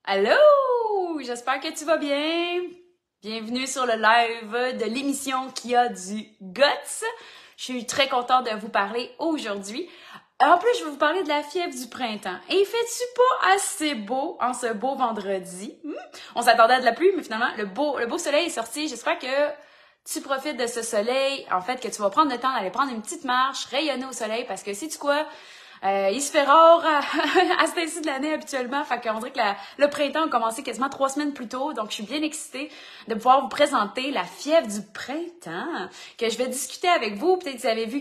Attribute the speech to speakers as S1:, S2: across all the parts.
S1: Allô! J'espère que tu vas bien. Bienvenue sur le live de l'émission qui a du guts. Je suis très contente de vous parler aujourd'hui. En plus, je vais vous parler de la fièvre du printemps. Et fait-tu pas assez beau en ce beau vendredi? On s'attendait à de la pluie, mais finalement, le beau soleil est sorti. J'espère que tu profites de ce soleil. En fait, que tu vas prendre le temps d'aller prendre une petite marche, rayonner au soleil, parce que sais-tu quoi? Il se fait rare à ce temps-ci de l'année habituellement, fait qu'on dirait que le printemps a commencé quasiment 3 semaines plus tôt, donc je suis bien excitée de pouvoir vous présenter la fièvre du printemps, que je vais discuter avec vous. Peut-être que vous avez vu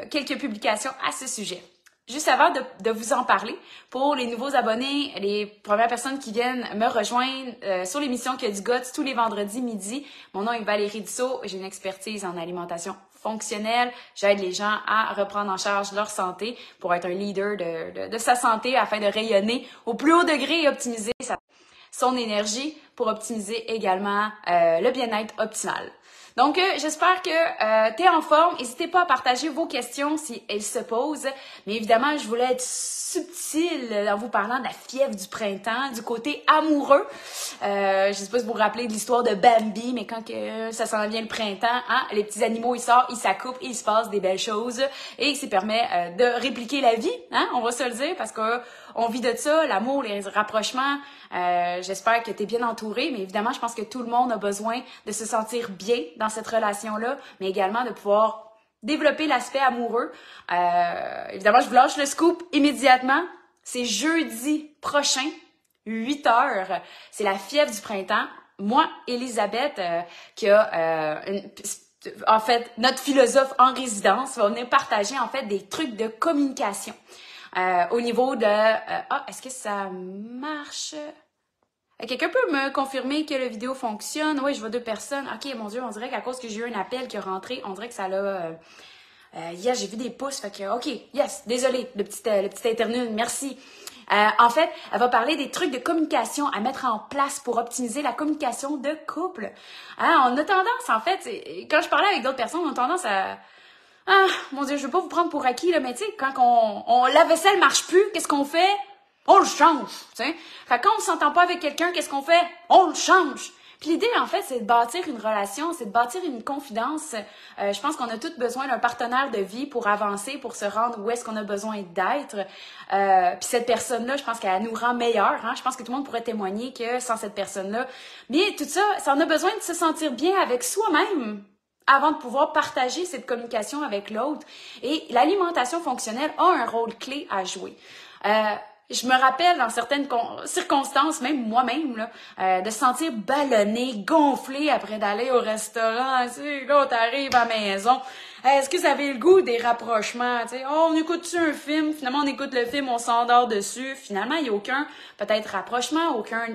S1: quelques publications à ce sujet. Juste avant de vous en parler, pour les nouveaux abonnés, les premières personnes qui viennent me rejoindre sur l'émission Qui a du Guts tous les vendredis midi, mon nom est Valérie Dussault, j'ai une expertise en alimentation fonctionnelle. J'aide les gens à reprendre en charge leur santé pour être un leader de sa santé afin de rayonner au plus haut degré et optimiser son énergie pour optimiser également le bien-être optimal. Donc, j'espère que tu es en forme. N'hésitez pas à partager vos questions si elles se posent. Mais évidemment, je voulais être subtile en vous parlant de la fièvre du printemps, du côté amoureux. Je sais pas si vous vous rappelez de l'histoire de Bambi, mais quand ça s'en vient le printemps, hein, les petits animaux, ils sortent, ils s'accouplent, il se passe des belles choses. Et ça permet de répliquer la vie, hein, on va se le dire, parce que on vit de ça, l'amour, les rapprochements. J'espère que tu es bien entouré, mais évidemment, je pense que tout le monde a besoin de se sentir bien dans cette relation-là, mais également de pouvoir développer l'aspect amoureux. Évidemment, je vous lâche le scoop immédiatement. C'est jeudi prochain, 8h. C'est la fièvre du printemps. Moi, Elisabeth, qui a en fait, notre philosophe en résidence, va venir partager en fait des trucs de communication. Au niveau de... est-ce que ça marche? Quelqu'un peut me confirmer que la vidéo fonctionne? Oui, je vois 2 personnes. OK, mon Dieu, on dirait qu'à cause que j'ai eu un appel qui est rentré, on dirait que ça l'a... yes, j'ai vu des pouces, fait que... OK, yes, désolé, le petit interlude, merci. En fait, elle va parler des trucs de communication à mettre en place pour optimiser la communication de couple. Hein, on a tendance, en fait, quand je parlais avec d'autres personnes, on a tendance à... Ah, mon Dieu, je veux pas vous prendre pour acquis, là, mais tu sais, quand la vaisselle marche plus, qu'est-ce qu'on fait? On le change, tu sais. Fait que quand on s'entend pas avec quelqu'un, qu'est-ce qu'on fait? On le change. Puis l'idée, en fait, c'est de bâtir une relation, c'est de bâtir une confidence. Je pense qu'on a tous besoin d'un partenaire de vie pour avancer, pour se rendre où est-ce qu'on a besoin d'être. Puis cette personne-là, je pense qu'elle nous rend meilleurs. Hein? Je pense que tout le monde pourrait témoigner que sans cette personne-là, bien, tout ça, ça en a besoin de se sentir bien avec soi-même avant de pouvoir partager cette communication avec l'autre. Et l'alimentation fonctionnelle a un rôle clé à jouer. Je me rappelle dans certaines circonstances, même moi-même, là, de se sentir ballonné, gonflé après d'aller au restaurant. Tu sais, là, t'arrives à la maison. Est-ce que ça avait le goût des rapprochements? Tu sais, oh, on écoute-tu un film? Finalement, on écoute le film, on s'endort dessus. Finalement, il n'y a aucun, peut-être, rapprochement, aucun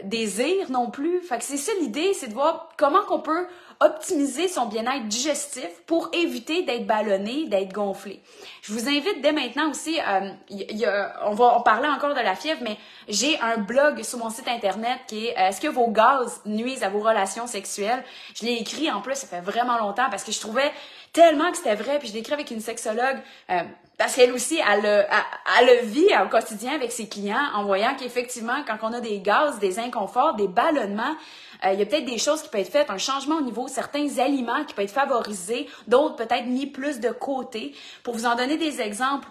S1: désir non plus. Fait que c'est ça l'idée, c'est de voir comment qu'on peut optimiser son bien-être digestif pour éviter d'être ballonné, d'être gonflé. Je vous invite dès maintenant aussi, on va en parler encore de la fièvre, mais j'ai un blog sur mon site internet qui est Est-ce que vos gaz nuisent à vos relations sexuelles? Je l'ai écrit en plus, ça fait vraiment longtemps parce que je trouvais tellement que c'était vrai, puis je l'ai écrit avec une sexologue parce qu'elle aussi, elle le vit au quotidien avec ses clients en voyant qu'effectivement, quand on a des gaz, des inconforts, des ballonnements, il y a peut-être des choses qui peuvent être faites, un changement au niveau de certains aliments qui peuvent être favorisés, d'autres peut-être mis plus de côté. Pour vous en donner des exemples,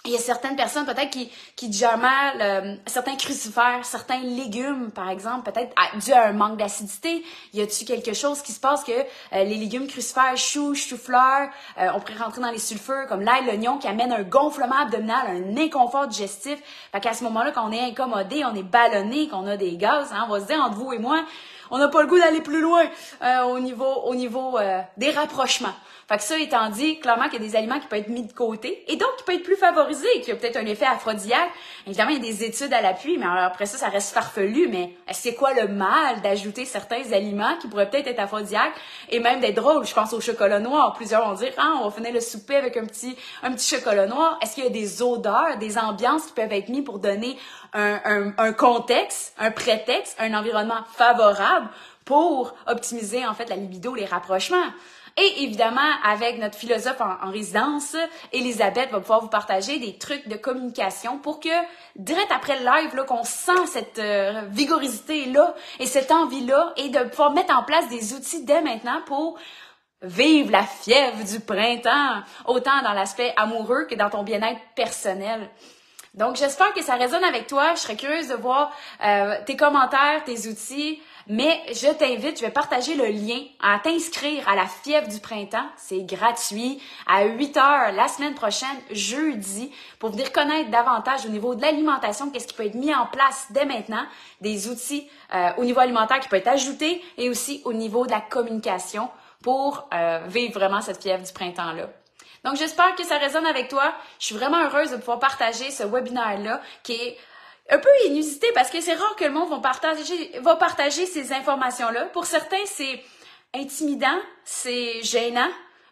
S1: il y a certaines personnes peut-être qui digèrent mal certains crucifères, certains légumes, par exemple, peut-être dû à un manque d'acidité. Y a-t-il quelque chose qui se passe que les légumes crucifères, choux, chou-fleurs, on pourrait rentrer dans les sulfures comme l'ail, l'oignon, qui amènent un gonflement abdominal, un inconfort digestif. Fait qu'à ce moment-là, quand on est incommodé, on est ballonné, qu'on a des gaz, hein, on va se dire entre vous et moi, on n'a pas le goût d'aller plus loin au niveau des rapprochements. Fait que ça étant dit, clairement qu'il y a des aliments qui peuvent être mis de côté et d'autres qui peuvent être plus favorisés, qui ont peut-être un effet aphrodisiaque. Évidemment, il y a des études à l'appui, mais après ça reste farfelu. Mais c'est quoi le mal d'ajouter certains aliments qui pourraient peut-être être aphrodisiaques et même d'être drôles? Je pense au chocolat noir. Plusieurs vont dire, ah, on va finir le souper avec un petit chocolat noir. Est-ce qu'il y a des odeurs, des ambiances qui peuvent être mises pour donner un contexte, un prétexte, un environnement favorable pour optimiser en fait la libido, les rapprochements? Et évidemment, avec notre philosophe en résidence, Elisabeth va pouvoir vous partager des trucs de communication pour que, direct après le live, là, qu'on sent cette vigorosité-là et cette envie-là et de pouvoir mettre en place des outils dès maintenant pour vivre la fièvre du printemps, autant dans l'aspect amoureux que dans ton bien-être personnel. Donc, j'espère que ça résonne avec toi. Je serais curieuse de voir tes commentaires, tes outils. Mais je t'invite, je vais partager le lien à t'inscrire à la fièvre du printemps. C'est gratuit à 8 heures la semaine prochaine, jeudi, pour venir connaître davantage au niveau de l'alimentation, qu'est-ce qui peut être mis en place dès maintenant, des outils au niveau alimentaire qui peuvent être ajoutés et aussi au niveau de la communication pour vivre vraiment cette fièvre du printemps-là. Donc, j'espère que ça résonne avec toi. Je suis vraiment heureuse de pouvoir partager ce webinaire-là qui est un peu inusité parce que c'est rare que le monde va partager ces informations-là. Pour certains, c'est intimidant, c'est gênant,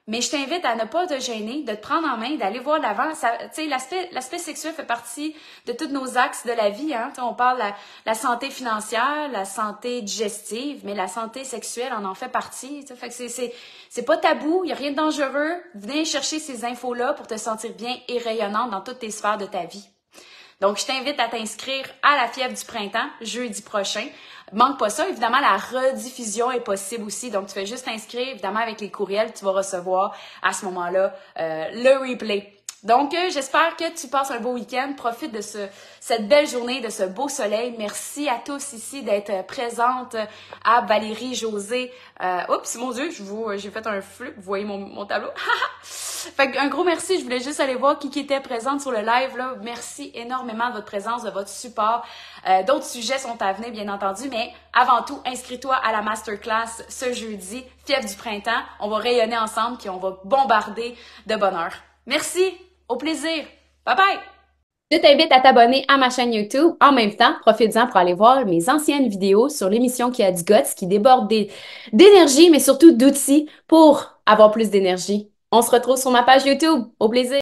S1: mais je t'invite à ne pas te gêner, de te prendre en main, d'aller voir de l'avant. Tu sais, l'aspect sexuel fait partie de tous nos axes de la vie. Hein? On parle de la santé financière, la santé digestive, mais la santé sexuelle en fait partie. Fait que c'est pas tabou, il n'y a rien de dangereux. Venez chercher ces infos-là pour te sentir bien et rayonnante dans toutes tes sphères de ta vie. Donc, je t'invite à t'inscrire à la fièvre du printemps, jeudi prochain. Manque pas ça. Évidemment, la rediffusion est possible aussi. Donc, tu fais juste t'inscrire. Évidemment, avec les courriels, tu vas recevoir à ce moment-là le replay. Donc, j'espère que tu passes un beau week-end. Profite de cette belle journée, de ce beau soleil. Merci à tous ici d'être présentes. À Valérie, José. Oups, mon Dieu, j'ai fait un flip. Vous voyez mon tableau? Fait un gros merci. Je voulais juste aller voir qui était présente sur le live, là. Merci énormément de votre présence, de votre support. D'autres sujets sont à venir, bien entendu, mais avant tout, inscris-toi à la masterclass ce jeudi, fièvre du printemps. On va rayonner ensemble puis on va bombarder de bonheur. Merci. Au plaisir. Bye bye! Je t'invite à t'abonner à ma chaîne YouTube. En même temps, profite-en pour aller voir mes anciennes vidéos sur l'émission qui a du guts, qui déborde d'énergie, mais surtout d'outils pour avoir plus d'énergie. On se retrouve sur ma page YouTube. Au plaisir!